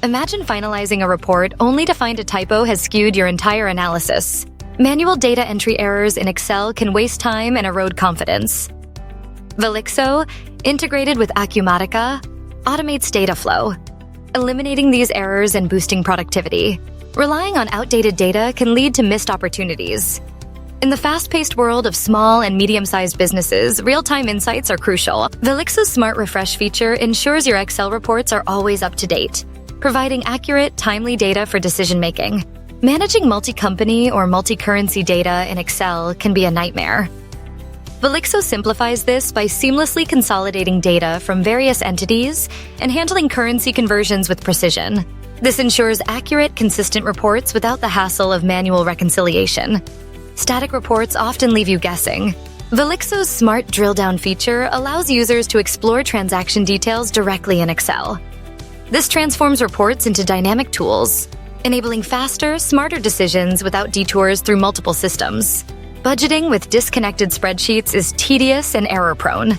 Imagine finalizing a report only to find a typo has skewed your entire analysis. Manual data entry errors in Excel can waste time and erode confidence. Velixo, integrated with Acumatica, automates data flow, eliminating these errors and boosting productivity. Relying on outdated data can lead to missed opportunities. In the fast-paced world of small and medium-sized businesses, real-time insights are crucial. Velixo's Smart Refresh feature ensures your Excel reports are always up to date, providing accurate, timely data for decision-making. Managing multi-company or multi-currency data in Excel can be a nightmare. Velixo simplifies this by seamlessly consolidating data from various entities and handling currency conversions with precision. This ensures accurate, consistent reports without the hassle of manual reconciliation. Static reports often leave you guessing. Velixo's Smart Drill Down feature allows users to explore transaction details directly in Excel. This transforms reports into dynamic tools, enabling faster, smarter decisions without detours through multiple systems. Budgeting with disconnected spreadsheets is tedious and error-prone.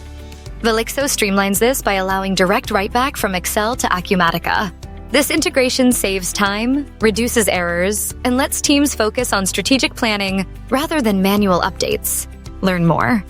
Velixo streamlines this by allowing direct write-back from Excel to Acumatica. This integration saves time, reduces errors, and lets teams focus on strategic planning rather than manual updates. Learn more